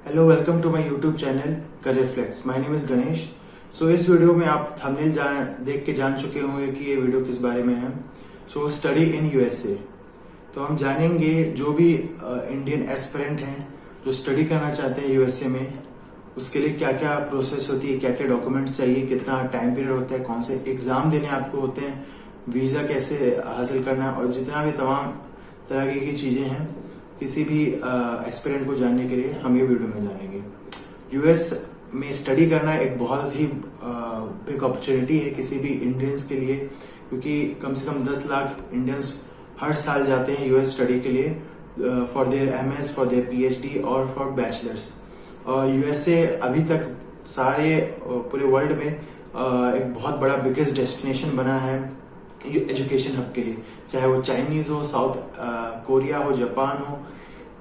Hello, welcome to my YouTube channel career flex. My name is Ganesh. So इस video में आप thumbnail देख के जान चुके होंगे कि ये वीडियो किस बारे में है। So study in USA. तो हम जानेंगे जो भी इंडियन एस्पिरेंट हैं जो स्टडी करना चाहते हैं यूएसए में, उसके लिए क्या क्या प्रोसेस होती है, क्या क्या डॉक्यूमेंट्स चाहिए, कितना टाइम पीरियड होता है, कौन से एग्ज़ाम देने आपको होते हैं, वीज़ा कैसे हासिल करना है, और जितना भी तमाम तरह की चीज़ें हैं किसी भी एस्पिरेंट को जानने के लिए हम ये वीडियो में जानेंगे। यूएस में स्टडी करना एक बहुत ही बिग अपॉर्चुनिटी है किसी भी इंडियंस के लिए, क्योंकि कम से कम 10 लाख इंडियंस हर साल जाते हैं यूएस स्टडी के लिए for their MS, for their PhD और फॉर बैचलर्स। और यूएसए अभी तक सारे पूरे वर्ल्ड में एक बहुत बड़ा बिगेस्ट डेस्टिनेशन बना है एजुकेशन हब के लिए, चाहे वो चाइनीज हो, साउथ कोरिया हो, जापान हो,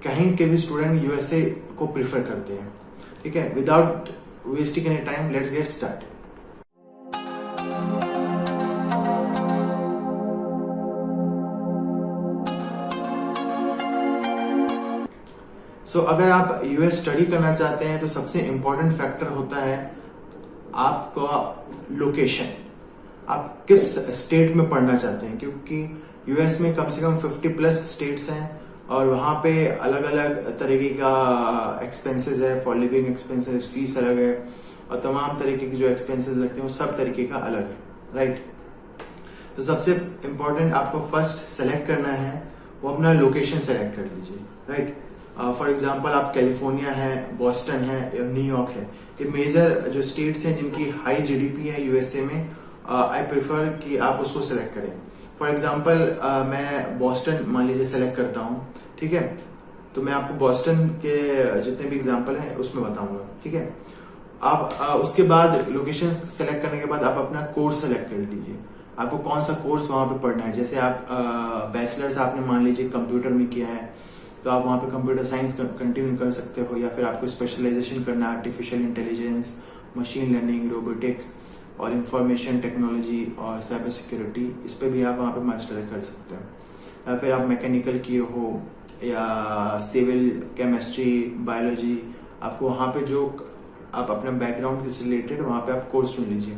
कहीं के भी स्टूडेंट यूएसए को प्रिफर करते हैं। ठीक है, without wasting any time let's get start. अगर आप यूएस स्टडी करना चाहते हैं तो सबसे इंपॉर्टेंट फैक्टर होता है आपका लोकेशन। आप किस स्टेट में पढ़ना चाहते हैं, क्योंकि यूएस में कम से कम 50 प्लस स्टेट्स हैं और वहाँ पे अलग अलग तरीके का एक्सपेंसेस है, फॉर लिविंग एक्सपेंसेस, फीस अलग है, और तमाम तरीके के जो एक्सपेंसेस लगते हैं वो सब तरीके का अलग है, राइट। तो सबसे इम्पोर्टेंट आपको फर्स्ट सेलेक्ट करना है वो अपना लोकेशन सेलेक्ट कर लीजिए, राइट। फॉर एग्जांपल आप कैलिफोर्निया है, बॉस्टन है, न्यूयॉर्क है, ये मेजर जो स्टेट्स हैं जिनकी हाई जीडीपी है यूएसए में, आई प्रेफर कि आप उसको सेलेक्ट करें। फॉर एग्जांपल मैं बॉस्टन मान लीजिए सेलेक्ट करता हूँ, ठीक है। तो मैं आपको बॉस्टन के जितने भी एग्जांपल हैं उसमें बताऊंगा, ठीक है। आप उसके बाद लोकेशन सेलेक्ट करने के बाद आप अपना कोर्स सेलेक्ट कर लीजिए, आपको कौन सा कोर्स वहाँ पे पढ़ना है। जैसे आप बैचलर्स आपने मान लीजिए कंप्यूटर में किया है तो आप वहाँ पे कंप्यूटर साइंस कंटिन्यू कर सकते हो, या फिर आपको स्पेशलाइजेशन करना है artificial intelligence, machine learning, robotics और इंफॉर्मेशन टेक्नोलॉजी और साइबर सिक्योरिटी, इस पे भी आप वहाँ पे मास्टर कर सकते हो। या फिर आप मैकेनिकल किए हो या सिविल, केमिस्ट्री, बायोलॉजी, आपको वहाँ पे जो आप अपना बैकग्राउंड से रिलेटेड वहाँ पे आप कोर्स चुन लीजिए।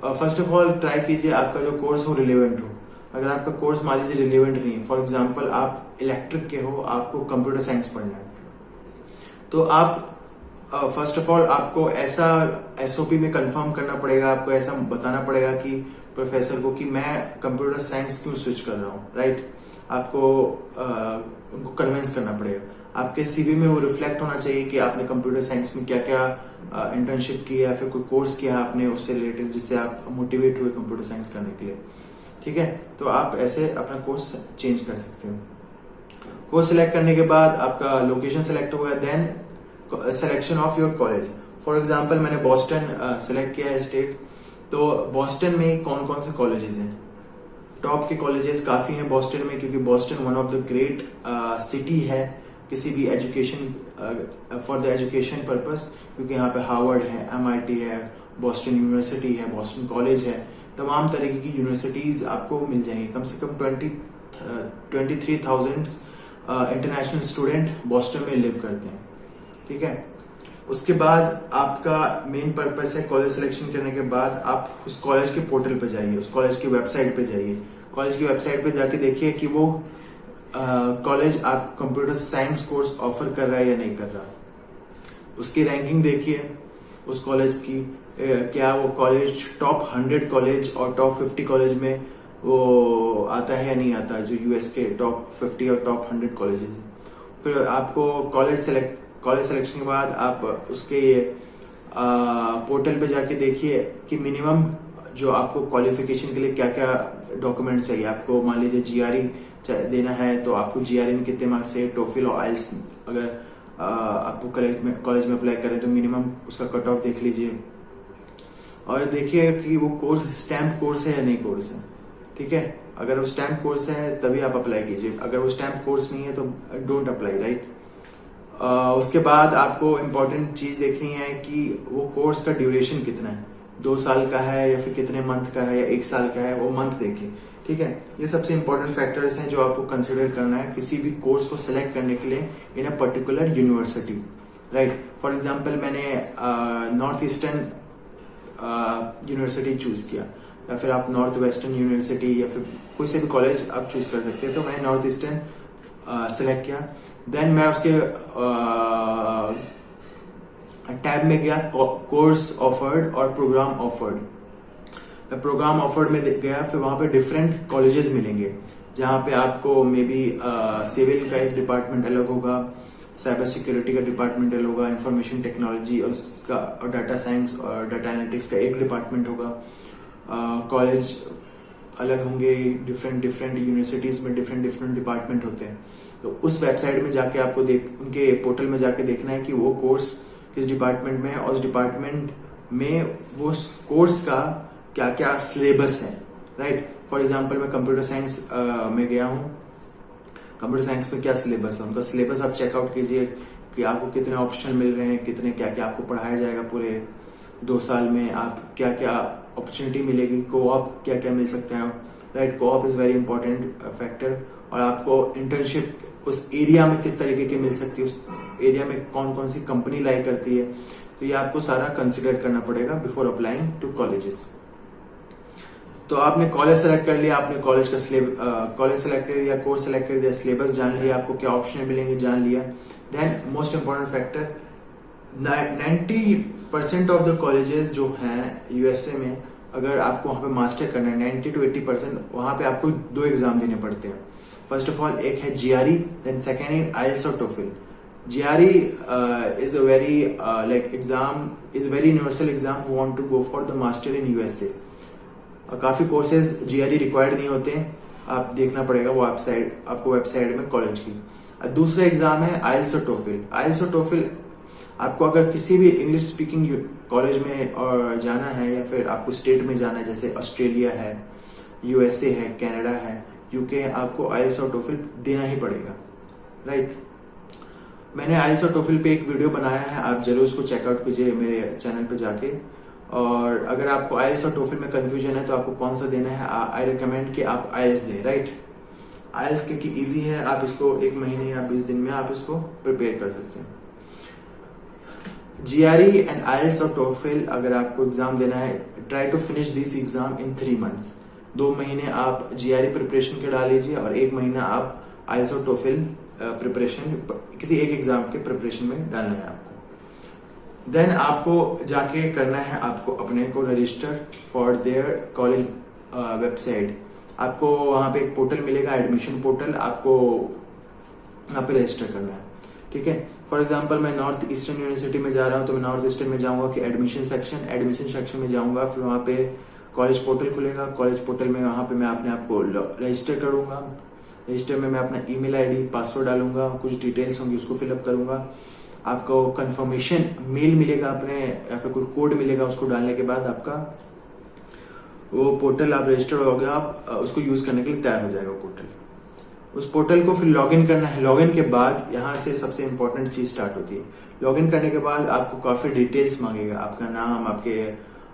फर्स्ट ऑफ ऑल ट्राई कीजिए आपका जो कोर्स हो रिलेवेंट हो। अगर आपका कोर्स मान लीजिए रिलेवेंट नहीं है, फॉर एग्जाम्पल आप इलेक्ट्रिक के हो, आपको कंप्यूटर साइंस पढ़ना है, तो आप फर्स्ट ऑफ ऑल आपको ऐसा एसओपी में कंफर्म करना पड़ेगा, आपको ऐसा बताना पड़ेगा कि प्रोफेसर को कि मैं कंप्यूटर साइंस क्यों स्विच कर रहा हूँ, राइट। आपको उनको कन्विंस करना पड़ेगा। आपके सीवी में वो रिफ्लेक्ट होना चाहिए कि आपने कंप्यूटर साइंस में क्या क्या इंटर्नशिप की है या फिर कोई कोर्स किया आपने उससे रिलेटेड, जिससे आप मोटिवेट हुए कंप्यूटर साइंस करने के लिए, ठीक है। तो आप ऐसे अपना कोर्स चेंज कर सकते हो। कोर्स सेलेक्ट करने के बाद आपका लोकेशन सेलेक्ट होगा, then selection of your college. For example मैंने बॉस्टन सेलेक्ट किया है स्टेट, तो बॉस्टन में कौन कौन से कॉलेजेस हैं। टॉप के कॉलेजेस काफ़ी हैं बॉस्टन में, क्योंकि Boston one of the great city है किसी भी education, for the education purpose, क्योंकि यहाँ पे हार्वर्ड है, एमआईटी है, बॉस्टन यूनिवर्सिटी है, बॉस्टन कॉलेज है, तमाम तरीके की यूनिवर्सिटीज़ आपको मिल जाएंगी। कम से कम 23,000 इंटरनेशनल स्टूडेंट बॉस्टन में लिव करते हैं, ठीक है। उसके बाद आपका मेन पर्पस है कॉलेज सिलेक्शन करने के बाद आप उस कॉलेज के पोर्टल पे जाइए, उस कॉलेज की वेबसाइट पे जाइए। कॉलेज की वेबसाइट पे जाके देखिए कि वो कॉलेज आप कंप्यूटर साइंस कोर्स ऑफर कर रहा है या नहीं कर रहा। उसकी रैंकिंग देखिए उस कॉलेज की, क्या वो कॉलेज टॉप 100 कॉलेज और टॉप 50 कॉलेज में वो आता है या नहीं आता, जो यूएस के टॉप 50 और टॉप 100 कॉलेजेस। फिर आपको कॉलेज सिलेक्शन के बाद आप उसके पोर्टल पे जाके देखिए कि मिनिमम जो आपको क्वालिफिकेशन के लिए क्या क्या डॉक्यूमेंट्स चाहिए। आपको मान लीजिए जीआरई देना है तो आपको जीआरई में कितने मार्क्स चाहिए, टोफिल और आइल्स अगर आपको कॉलेज में अप्लाई करें तो मिनिमम उसका कट ऑफ देख लीजिए, और देखिए कि वो कोर्स स्टैम्प कोर्स है या नहीं कोर्स है, ठीक है। अगर वो स्टैम्प कोर्स है तभी आप अप्लाई कीजिए, अगर वो स्टैम्प कोर्स नहीं है तो डोंट अप्लाई, राइट। उसके बाद आपको इम्पोर्टेंट चीज़ देखनी है कि वो कोर्स का ड्यूरेशन कितना है, 2 साल का है या फिर कितने मंथ का है या 1 साल का है, वो मंथ देखिए, ठीक है। ये सबसे इंपॉर्टेंट फैक्टर्स हैं जो आपको कंसिडर करना है किसी भी कोर्स को सिलेक्ट करने के लिए in a particular university, right. For example मैंने नॉर्थ ईस्टर्न यूनिवर्सिटी चूज किया, या फिर आप नॉर्थ वेस्टर्न यूनिवर्सिटी या फिर कोई से भी कॉलेज आप चूज कर सकते हैं। तो मैंने नॉर्थ ईस्टर्न सेलेक्ट किया। देन मैं उसके टैब में गया, कोर्स ऑफर्ड और प्रोग्राम ऑफर्ड। प्रोग्राम ऑफर्ड में गया, फिर वहाँ पे डिफरेंट कॉलेजेस मिलेंगे जहाँ पे आपको मे बी सिविल का एक डिपार्टमेंट अलग होगा, साइबर सिक्योरिटी का डिपार्टमेंट अलग होगा, इंफॉर्मेशन टेक्नोलॉजी और उसका और डाटा साइंस और डाटा एनालिटिक्स का एक डिपार्टमेंट होगा। कॉलेज अलग होंगे, डिफरेंट यूनिवर्सिटीज़ में डिफरेंट डिपार्टमेंट होते हैं। तो उस वेबसाइट में जाके आपको उनके पोर्टल में जाके देखना है कि वो कोर्स किस डिपार्टमेंट में है और उस डिपार्टमेंट में वो कोर्स का क्या क्या सिलेबस है, राइट। फॉर एग्जांपल मैं कंप्यूटर साइंस में गया हूँ, कंप्यूटर साइंस में क्या सिलेबस है, उनका सिलेबस आप चेकआउट कीजिए कि आपको कितने ऑप्शन मिल रहे हैं, कितने क्या क्या आपको पढ़ाया जाएगा पूरे 2 साल में, आप क्या क्या अपॉर्चुनिटी मिलेगी, कोऑप क्या क्या मिल सकते हैं, right. Co-op is very important factor. और आपको इंटर्नशिप उस एरिया में किस तरीके की मिल सकती है, उस एरिया में कौन कौन सी कंपनी लाई करती है, तो ये आपको सारा कंसिडर करना पड़ेगा बिफोर अप्लाइंग टू कॉलेजेस। तो आपने कॉलेज सेलेक्ट कर लिया, आपने कॉलेज का कॉलेज सेलेक्ट कर लिया, कोर्स सेलेक्ट कर दिया, सिलेबस जान लिया, आपको क्या ऑप्शन मिलेंगे जान लिया। Then most important factor, 90% of the colleges जो हैं यूएसए में, अगर आपको वहाँ पे मास्टर करना है 90 to 80%, वहाँ पे आपको 2 एग्जाम देने पड़ते हैं। फर्स्ट ऑफ ऑल एक है GRE, देन सेकेंड है IELTS और TOEFL। GRE is a very very universal exam who want to go for the master in USA। काफ़ी कोर्सेज GRE रिक्वायर्ड नहीं होते हैं, आप देखना पड़ेगा वो आपको वेबसाइट में कॉलेज की। दूसरा एग्जाम है IELTS और TOEFL। IELTS और TOEFL आपको अगर किसी भी इंग्लिश स्पीकिंग कॉलेज में और जाना है या फिर आपको स्टेट में जाना है, जैसे ऑस्ट्रेलिया है, USA है, कनाडा है, UK है, आपको IELTS और TOEFL देना ही पड़ेगा, राइट। मैंने IELTS और TOEFL पे एक वीडियो बनाया है, आप जरूर उसको चेकआउट कीजिए मेरे चैनल पे जाके। और अगर आपको IELTS और TOEFL में कंफ्यूजन है तो आपको कौन सा देना है, आई रिकमेंड कि आप IELTS दें, राइट। IELTS क्योंकि ईजी है, आप इसको 1 महीने या 20 दिन में आप इसको प्रिपेयर कर सकते हैं। GRE एंड IELTS और TOEFL अगर आपको एग्जाम देना है, try to finish this exam in 3 months। 2 महीने आप GRE प्रिपरेशन के डाल लीजिए और 1 महीना आप IELTS और TOEFL प्रिपरेशन, किसी एक एग्जाम के प्रिपरेशन में डालना है आपको। देन आपको जाके करना है, आपको अपने को register for their college website. आपको वहाँ पे एक पोर्टल मिलेगा, एडमिशन पोर्टल, आपको वहाँ पे रजिस्टर करना है, ठीक है। फॉर एग्जांपल मैं नॉर्थ ईस्टर्न यूनिवर्सिटी में जा रहा हूँ, तो मैं नॉर्थ ईस्टर्न में जाऊँगा कि एडमिशन सेक्शन में जाऊँगा, फिर वहाँ पे कॉलेज पोर्टल खुलेगा। कॉलेज पोर्टल में वहाँ पे मैं अपने आप को रजिस्टर करूँगा। रजिस्टर में मैं अपना ईमेल आईडी पासवर्ड डालूंगा, कुछ डिटेल्स होंगी उसको फिलअप करूँगा। आपको कंफर्मेशन मेल मिलेगा अपने, या फिर कोई कोड मिलेगा, उसको डालने के बाद आपका वो पोर्टल आप रजिस्टर हो गया, आप उसको यूज़ करने के लिए तैयार हो जाएगा पोर्टल। उस पोर्टल को फिर लॉगिन करना है। लॉगिन के बाद यहाँ से सबसे इंपॉर्टेंट चीज़ स्टार्ट होती है। लॉगिन करने के बाद आपको काफ़ी डिटेल्स मांगेगा, आपका नाम, आपके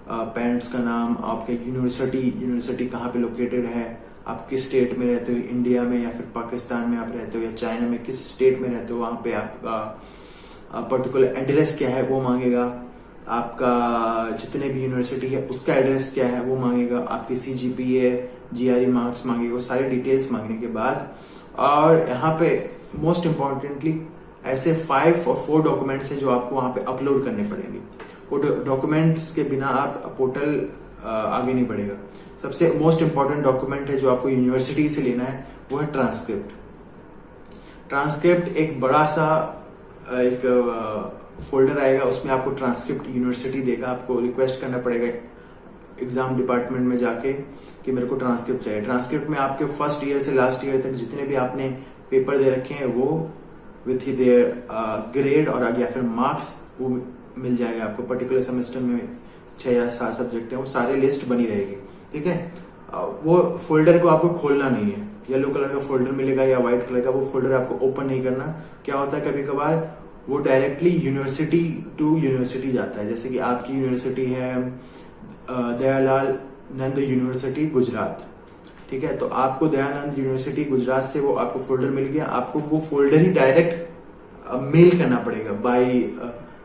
पेरेंट्स का नाम, आपके यूनिवर्सिटी कहाँ पे लोकेटेड है, आप किस स्टेट में रहते हो, इंडिया में या फिर पाकिस्तान में आप रहते हो या चाइना में, किस स्टेट में रहते हो, वहाँ पे आपका पर्टिकुलर एड्रेस क्या है वो मांगेगा, आपका जितने भी यूनिवर्सिटी है उसका एड्रेस क्या है वो मांगेगा, आपकी CGPA GRE मार्क्स मांगेगा, सारी डिटेल्स मांगने के बाद, और यहाँ पे मोस्ट इम्पॉर्टेंटली ऐसे 5 और 4 डॉक्यूमेंट्स हैं जो आपको वहाँ पे अपलोड करने पड़ेंगे। वो डॉक्यूमेंट्स के बिना आप पोर्टल आगे नहीं बढ़ेगा। सबसे मोस्ट इम्पॉर्टेंट डॉक्यूमेंट है जो आपको यूनिवर्सिटी से लेना है, वो है ट्रांसक्रिप्ट। ट्रांसक्रिप्ट एक बड़ा सा एक फोल्डर आएगा, उसमें आपको ट्रांसक्रिप्ट यूनिवर्सिटी देगा, आपको रिक्वेस्ट करना पड़ेगा एग्जाम डिपार्टमेंट में जाके कि मेरे को ट्रांसक्रिप्ट चाहिए। ट्रांसक्रिप्ट में आपके फर्स्ट ईयर से लास्ट ईयर तक जितने भी आपने पेपर दे रखे हैं वो विथ देयर ग्रेड और या फिर मार्क्स वो मिल जाएगा आपको। पर्टिकुलर सेमेस्टर में 6 या 7 सब्जेक्ट है, वो सारे लिस्ट बनी रहेगी, ठीक है। वो फोल्डर को आपको खोलना नहीं है, येलो कलर का फोल्डर मिलेगा या व्हाइट कलर का, वो फोल्डर आपको ओपन नहीं करना। क्या होता है कभी कभार वो डायरेक्टली यूनिवर्सिटी टू यूनिवर्सिटी जाता है, जैसे कि आपकी यूनिवर्सिटी है दयालाल नंद यूनिवर्सिटी गुजरात, ठीक है, तो आपको दयानंद यूनिवर्सिटी गुजरात से वो आपको फोल्डर मिल गया, आपको वो फोल्डर ही डायरेक्ट मेल करना पड़ेगा बाई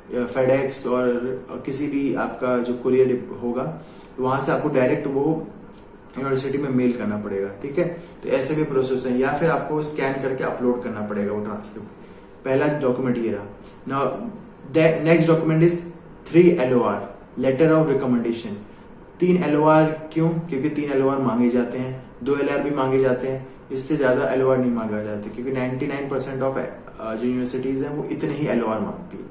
फेडेक्स और किसी भी आपका जो कुरियर होगा, तो वहां से आपको डायरेक्ट वो यूनिवर्सिटी में मेल करना पड़ेगा। ठीक है, तो ऐसे भी प्रोसेस है, या फिर आपको स्कैन करके अपलोड करना पड़ेगा वो ट्रांसक्रिप्ट। पहला डॉक्यूमेंट ये रहा। Now next document is 3 LOR, letter of recommendation. 3 LOR क्यों? क्योंकि 3 LOR मांगे जाते हैं, 2 LR भी मांगे जाते हैं, इससे ज्यादा LOR नहीं मांगा जाते, क्योंकि 99% ऑफ जो यूनिवर्सिटीज हैं वो इतने ही LOR मांगती है।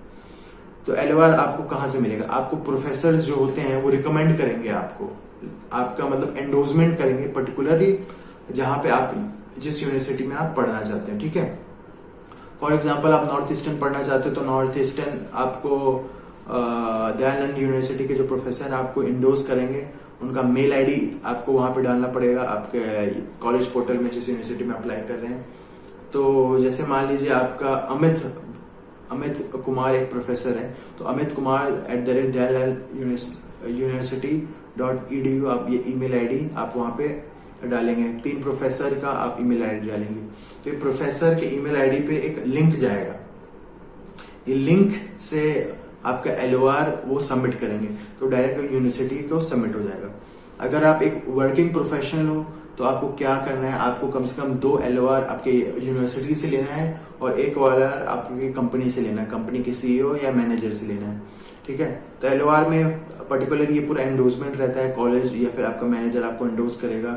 तो LOR आपको कहाँ से मिलेगा? आपको प्रोफेसर जो होते हैं वो रिकमेंड करेंगे आपको, आपका मतलब एंडोर्समेंट करेंगे पर्टिकुलरली जहाँ पे आप जिस यूनिवर्सिटी में आप पढ़ना चाहते हैं। ठीक है, फॉर एग्जांपल आप नॉर्थ ईस्टर्न पढ़ना चाहते हो तो नॉर्थ ईस्टर्न आपको दयानंद यूनिवर्सिटी के जो प्रोफेसर आपको इंडोर्स करेंगे, उनका मेल आईडी आपको वहाँ पे डालना पड़ेगा आपके कॉलेज पोर्टल में जिस यूनिवर्सिटी में अप्लाई कर रहे हैं। तो जैसे मान लीजिए आपका अमित कुमार एक प्रोफेसर है, तो अमित कुमार @delluniversity.edu आप ये ईमेल आईडी आप वहाँ पे डालेंगे। 3 प्रोफेसर का आप ईमेल आईडी डालेंगे, तो ये प्रोफेसर के ईमेल आईडी पे एक लिंक जाएगा, ये लिंक से आपका LOR वो सबमिट करेंगे तो डायरेक्ट यूनिवर्सिटी को सबमिट हो जाएगा। अगर आप एक वर्किंग प्रोफेशनल हो तो आपको क्या करना है, आपको कम से कम 2 LOR आपके यूनिवर्सिटी से लेना है और एक LOR आपकी कंपनी से लेना है, कंपनी के CEO या मैनेजर से लेना है। ठीक है, तो LOR में पर्टिकुलर ये पूरा एंडोर्समेंट रहता है, कॉलेज या फिर आपका मैनेजर आपको एंडोर्स करेगा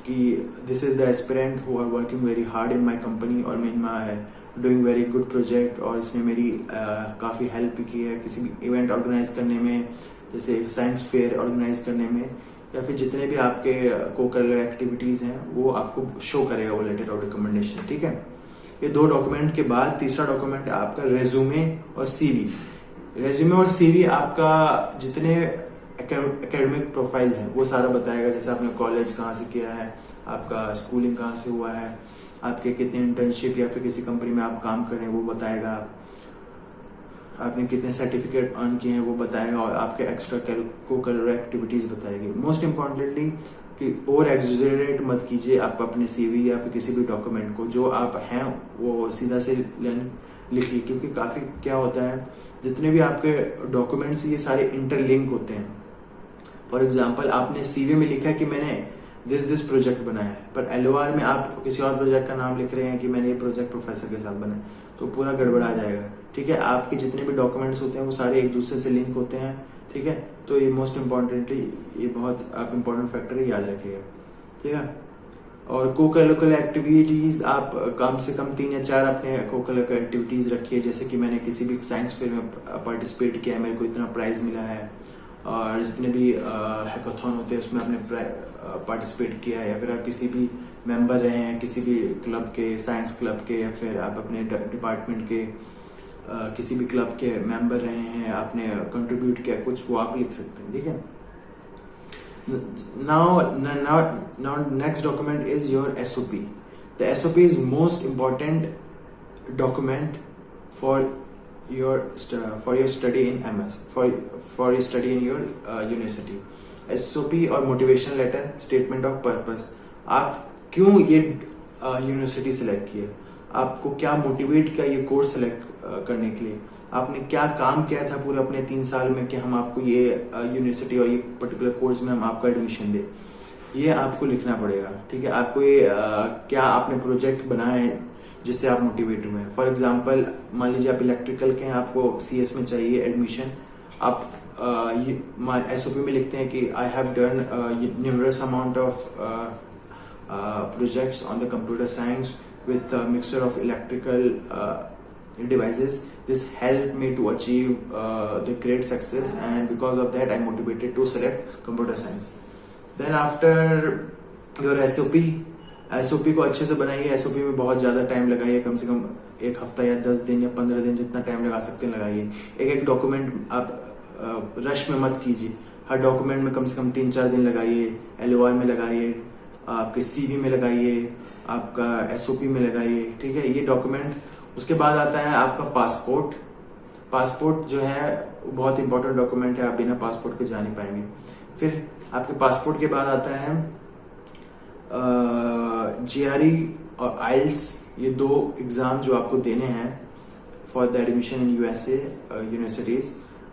कि this is the aspirant who are working very hard in my company और in my doing very good project, और इसने मेरी काफ़ी हेल्प की है किसी भी इवेंट ऑर्गेनाइज करने में, जैसे साइंस फेयर ऑर्गेनाइज करने में, या फिर जितने भी आपके को-करिकुलर एक्टिविटीज़ हैं वो आपको शो करेगा वो लेटर ऑफ रिकमेंडेशन। ठीक है, ये 2 डॉक्यूमेंट के बाद तीसरा डॉक्यूमेंट है आपका रेज्यूमे और CV। रेज्यूमे और CV आपका जितने एकेडमिक प्रोफाइल है वो सारा बताएगा, जैसे आपने कॉलेज कहाँ से किया है, आपका स्कूलिंग कहाँ से हुआ है, आपके कितने इंटर्नशिप या फिर किसी कंपनी में आप काम कर रहे हैं वो बताएगा, आपने कितने सर्टिफिकेट अर्न किए हैं वो बताएगा, और आपके एक्स्ट्रा को-करिकुलर एक्टिविटीज़ बताएगी। मोस्ट इम्पॉर्टेंटली कि ओवर एग्जैजरेट मत कीजिए आप अपने CV या फिर किसी भी डॉक्यूमेंट को, जो आप हैं वो सीधा से लिखिए, क्योंकि काफ़ी क्या होता है जितने भी आपके डॉक्यूमेंट्स ये सारे इंटरलिंक होते हैं। फॉर एग्जांपल आपने CV में लिखा है कि मैंने दिस प्रोजेक्ट बनाया है, पर LOR में आप किसी और प्रोजेक्ट का नाम लिख रहे हैं कि मैंने ये प्रोजेक्ट प्रोफेसर के साथ बनाया, तो पूरा गड़बड़ा जाएगा। ठीक है, आपके जितने भी डॉक्यूमेंट्स होते हैं वो सारे एक दूसरे से लिंक होते हैं। ठीक है, तो ये मोस्ट इम्पॉर्टेंटली ये बहुत आप इम्पोर्टेंट फैक्टर याद रखिएगा। ठीक है, और को-करिकुलर एक्टिविटीज़ आप कम से कम 3 या 4 अपने को-करिकुलर एक्टिविटीज़ रखिए, जैसे कि मैंने किसी भी साइंस फेयर में पार्टिसिपेट किया है, मेरे को इतना प्राइज़ मिला है, और जितने भी हैकाथॉन होते हैं उसमें आपने पार्टिसिपेट किया है, अगर आप किसी भी मेंबर रहे हैं किसी भी क्लब के, साइंस क्लब के, या फिर आप अपने डिपार्टमेंट के किसी भी क्लब के मेंबर रहे हैं, आपने कंट्रीब्यूट किया कुछ, वो आप लिख सकते हैं। ठीक है, now next document is your SOP. The SOP is most important document for your study in MS, for your study in your university. SOP और motivation letter, statement of purpose, आप क्यों ये यूनिवर्सिटी सेलेक्ट किए, आपको क्या motivate किया ये course select करने के लिए, आपने क्या काम किया था पूरे अपने 3 साल में कि हम आपको ये यूनिवर्सिटी और ये पर्टिकुलर कोर्स में हम आपको एडमिशन दे, ये आपको लिखना पड़ेगा। ठीक है, आपको ये क्या आपने प्रोजेक्ट बनाए हैं जिससे आप मोटिवेट हुए हैं। फॉर एग्जांपल मान लीजिए आप इलेक्ट्रिकल के हैं, आपको CS में चाहिए एडमिशन, आप SOP में लिखते हैं कि I have done numerous amount of projects on the computer science with a mixture of electrical devices. This helped me to achieve the great success, and because of that I motivated to select computer science. Then after your SOP को अच्छे से बनाइए। SOP में बहुत ज़्यादा time लगाइए, कम से कम 1 हफ्ता या 10 दिन या 15 दिन, जितना टाइम लगा सकते हैं लगाइए। एक डॉक्यूमेंट आप रश में मत कीजिए, हर डॉक्यूमेंट में कम से कम 3-4 दिन लगाइए। LOR में लगाइए, आपके CV में लगाइए, आपका SOP में लगाइए। ठीक है, ये डॉक्यूमेंट। उसके बाद आता है आपका पासपोर्ट जो है वो बहुत इंपॉर्टेंट डॉक्यूमेंट है, आप बिना पासपोर्ट के जा नहीं पाएंगे। फिर आपके पासपोर्ट के बाद आता है GRE और IELTS, ये 2 एग्ज़ाम जो आपको देने हैं। For the admission in USA universities.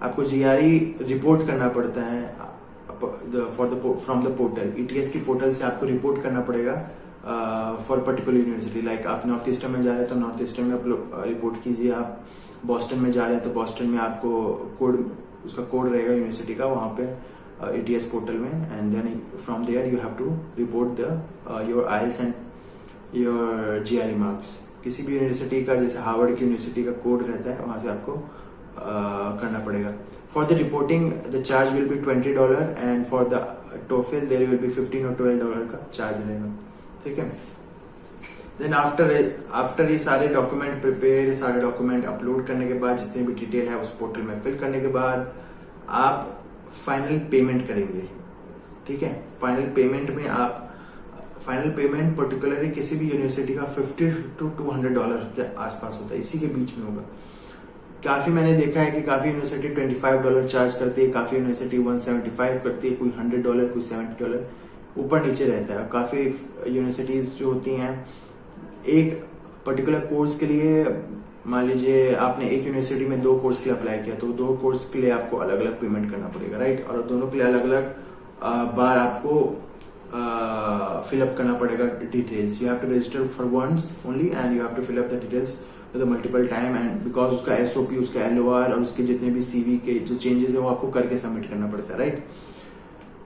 आपको जीआरई रिपोर्ट करना पड़ता है फ्रॉम द पोर्टल, ईटीएस की पोर्टल से आपको रिपोर्ट करना पड़ेगा फॉर पर्टिकुलर यूनिवर्सिटी। लाइक आप नॉर्थ ईस्टर्न में जा रहे हैं तो नॉर्थ ईस्टर्न में आप रिपोर्ट कीजिए, आप बॉस्टन में जा रहे हैं तो बॉस्टन में आपको उसका कोड रहेगा यूनिवर्सिटी का वहाँ पे ईटीएस पोर्टल में, and then from there you have to report the your IELTS and your GRE marks. किसी भी यूनिवर्सिटी का, जैसे हार्वर्ड की यूनिवर्सिटी का कोड रहता है, वहाँ से आपको करना पड़ेगा। For the reporting the charge will be $20 and for the TOEFL there will be $15 और $12 का चार्ज रहेगा, ठीक है। देन आफ्टर ये सारे डॉक्यूमेंट प्रिपेयर, सारे डॉक्यूमेंट अपलोड करने के बाद, जितने भी डिटेल है उस पोर्टल में फिल करने के बाद आप फाइनल पेमेंट करेंगे, ठीक है। फाइनल पेमेंट पर्टिकुलरली किसी भी यूनिवर्सिटी का $50 to $200 के आसपास होता है, इसी के बीच में होगा। काफी मैंने देखा है कि काफी यूनिवर्सिटी $25 चार्ज करती है, काफी यूनिवर्सिटी 175 करती है, कोई $100, कोई $70, ऊपर नीचे रहता है। काफी यूनिवर्सिटीज जो होती हैं एक पर्टिकुलर कोर्स के लिए, मान लीजिए आपने एक यूनिवर्सिटी में 2 कोर्स के लिए अप्लाई किया, तो 2 कोर्स के लिए आपको अलग अलग पेमेंट करना पड़ेगा, राइट। और दोनों के लिए अलग अलग बार आपको फिल अप करना पड़ेगा details. You have to register for once only and you have to fill up the details multiple time, and because उसका एसओपी, उसका एलओआर और उसके जितने भी सीवी के जो चेंजेस है वो आपको करके सबमिट करना पड़ता है, राइट।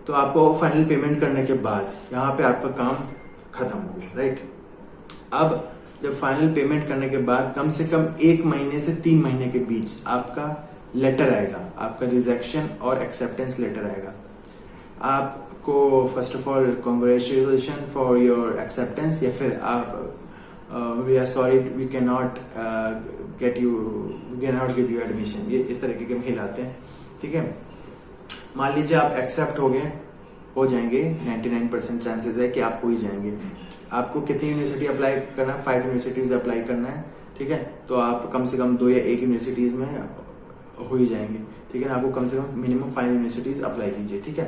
तो आपको फाइनल पेमेंट करने के बाद यहाँ पे आपका काम खत्म हो गया, राइट। अब जब फाइनल पेमेंट करने के बाद कम से कम 1 महीने से 3 महीने के बीच आपका लेटर आएगा, आपका रिजेक्शन और एक्सेप्टेंस लेटर आएगा। आपको first of all congratulation for your acceptance, या फिर आप we are sorry we can not give you admission, ये इस तरीके के मेल आते हैं, ठीक है। मान लीजिए आप एक्सेप्ट हो जाएंगे, 99% चांसेस है कि आप हो ही जाएंगे। आपको कितनी यूनिवर्सिटी अप्लाई करना है? 5 यूनिवर्सिटीज अप्लाई करना है, ठीक है। तो आप कम से कम 2 या 1 यूनिवर्सिटीज में हो ही जाएंगे, ठीक है ना। आपको कम से कम मिनिमम 5 यूनिवर्सिटीज अप्लाई कीजिए, ठीक है।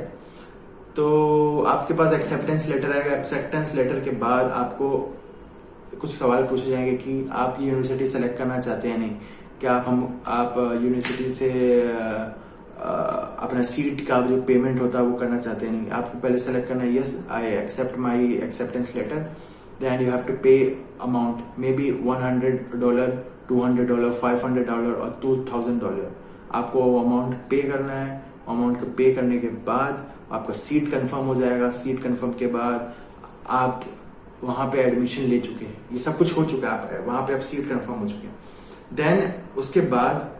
तो आपके पास एक्सेप्टेंस लेटर आएगा। एक्सेप्टेंस लेटर के बाद आपको कुछ सवाल पूछे जाएंगे कि आप ये यूनिवर्सिटी सेलेक्ट करना चाहते हैं नहीं, क्या आप यूनिवर्सिटी से अपना सीट का जो पेमेंट होता है वो करना चाहते हैं नहीं। आपको पहले सेलेक्ट करना है yes I accept my acceptance letter, then you have to pay amount, may be $100, $200, $500 और $2000। आपको वो अमाउंट पे करना है। अमाउंट को पे करने के बाद आपका सीट कंफर्म हो जाएगा। सीट कंफर्म के बाद आप वहां पे एडमिशन ले चुके हैं, ये सब कुछ हो चुका है, आप वहां पे आप सीट कंफर्म हो चुके हैं। देन उसके बाद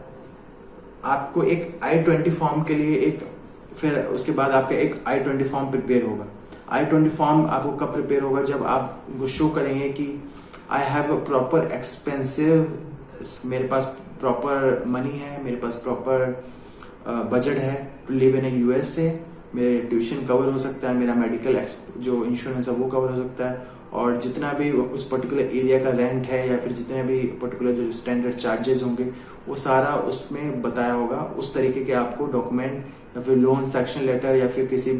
आपको एक I-20 फॉर्म के लिए फिर उसके बाद आपका एक I-20 फॉर्म प्रिपेयर होगा। I-20 फॉर्म आपको कब प्रिपेयर होगा? जब आप उनको शो करेंगे कि I have a proper expensive, मेरे पास प्रॉपर मनी है, मेरे पास प्रॉपर बजट है टू लिव इन यूएस से, मेरे ट्यूशन कवर हो सकता है, मेरा मेडिकल जो इंश्योरेंस है वो कवर हो सकता है, और जितना भी उस पर्टिकुलर एरिया का रेंट है या फिर जितने भी पर्टिकुलर जो स्टैंडर्ड चार्जेस होंगे वो सारा उसमें बताया होगा। उस तरीके के आपको डॉक्यूमेंट या फिर लोन सेक्शन लेटर या फिर किसी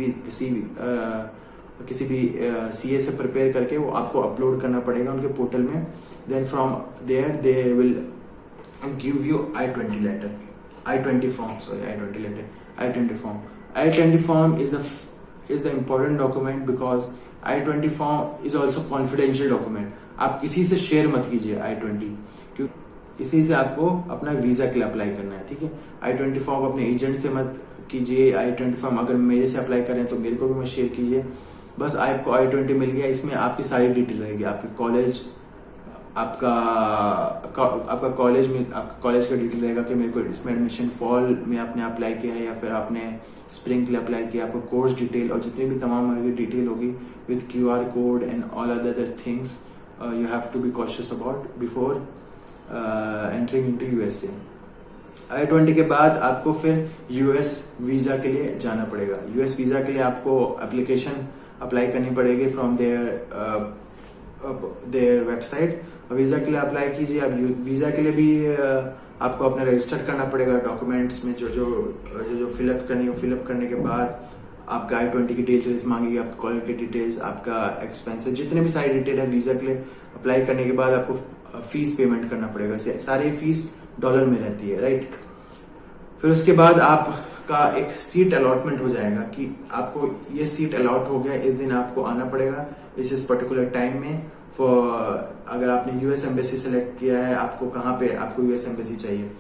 भी सीए से प्रिपेयर करके वो आपको अपलोड करना पड़ेगा उनके पोर्टल में। Then from there they will give you I-20 letter, I-20 form, sorry I-20 letter, I-20 form. I-20 form is the important document because I-20 form is also confidential document। आप किसी से share मत कीजिए I-20, क्योंकि इसी से आपको अपना वीजा के लिए अप्लाई करना है, ठीक है। I-20 फॉर्म अपने एजेंट से मत कीजिए। I-20 फॉर्म अगर मेरे से अप्लाई करें तो मेरे को भी मत शेयर कीजिए। बस आपको I-20 मिल गया, इसमें आपकी सारी डिटेल रहेगी, आपकी कॉलेज, आपका कॉलेज में आपका कॉलेज का डिटेल रहेगा कि मेरे को इसमें एडमिशन फॉल में आपने अप्लाई किया है या फिर आपने स्प्रिंग के लिए अप्लाई किया, आपको कोर्स डिटेल और जितनी भी तमाम डिटेल होगी with QR code and all other things you have to be cautious about before entering into USA। I-20 के बाद आपको फिर US वीजा के लिए जाना पड़ेगा। US वीजा के लिए आपको एप्लीकेशन अप्लाई करनी पड़ेगी फ्रॉम देयर वेबसाइट। वीजा के लिए अप्लाई कीजिए। अब वीजा के लिए भी आपको अपना रजिस्टर करना पड़ेगा। डॉक्यूमेंट्स में जो फिलअप करनी है, फिलअप करने के बाद आपका I-20 की डिटेल्स मांगेगी, आपका कॉलेज की डिटेल्स, आपका एक्सपेंसेस, जितने भी सारी डिटेल है वीजा के लिए अप्लाई करने के बाद आपको फीस पेमेंट करना पड़ेगा, सारी फीस डॉलर में रहती है, राइट। फिर उसके बाद आपका एक सीट अलॉटमेंट हो जाएगा कि आपको ये सीट अलॉट हो गया, इस दिन आपको आना पड़ेगा इस पर्टिकुलर टाइम में। अगर आपने यूएस एम्बेसी सेलेक्ट किया है, आपको कहाँ पे आपको यूएस एम्बेसी चाहिए,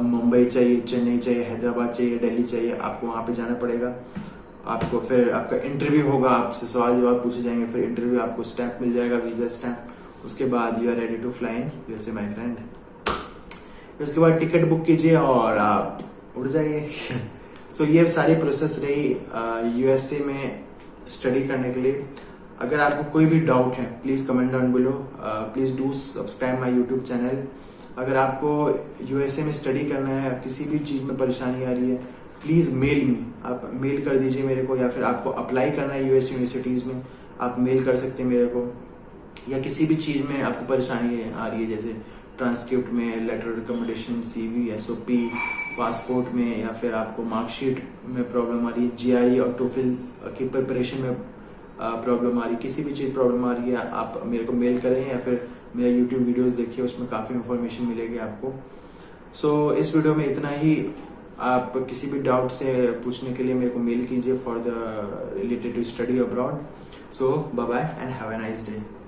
मुंबई चाहिए, चेन्नई चाहिए, हैदराबाद चाहिए, दिल्ली चाहिए, आपको वहाँ पे जाना पड़ेगा। आपको फिर आपका इंटरव्यू होगा, आपसे सवाल जवाब पूछे जाएंगे, फिर इंटरव्यू आपको स्टैम्प मिल जाएगा, वीजा स्टैम्प। उसके बाद you are ready to fly in USA my friend. उसके बाद टिकट बुक कीजिए और आप उड़ जाइए। सो ये सारी प्रोसेस रही यूएसए में स्टडी करने के लिए। अगर आपको कोई भी डाउट है please comment down below, please do subscribe my YouTube channel. अगर आपको यूएसए में स्टडी करना है, किसी भी चीज में परेशानी आ रही है, प्लीज मेल मी, आप मेल कर दीजिए मेरे को, या फिर आपको अप्लाई करना है यूएस यूनिवर्सिटीज में, आप मेल कर सकते हैं मेरे को। या किसी भी चीज में आपको परेशानी आ रही है, जैसे ट्रांसक्रिप्ट में, letter recommendation, CV, SOP, passport में, या फिर आपको मार्कशीट में प्रॉब्लम आ रही है, जीआरई और टोफिल की प्रिपरेशन में प्रॉब्लम आ रही है, किसी भी चीज प्रॉब्लम आ रही है, आप मेरे को मेल करें या फिर मेरा यूट्यूब वीडियोस देखिए, उसमें काफी इंफॉर्मेशन मिलेगी आपको। सो इस वीडियो में इतना ही। आप किसी भी डाउट से पूछने के लिए मेरे को मेल कीजिए for the related to study abroad. So bye bye and have a nice day.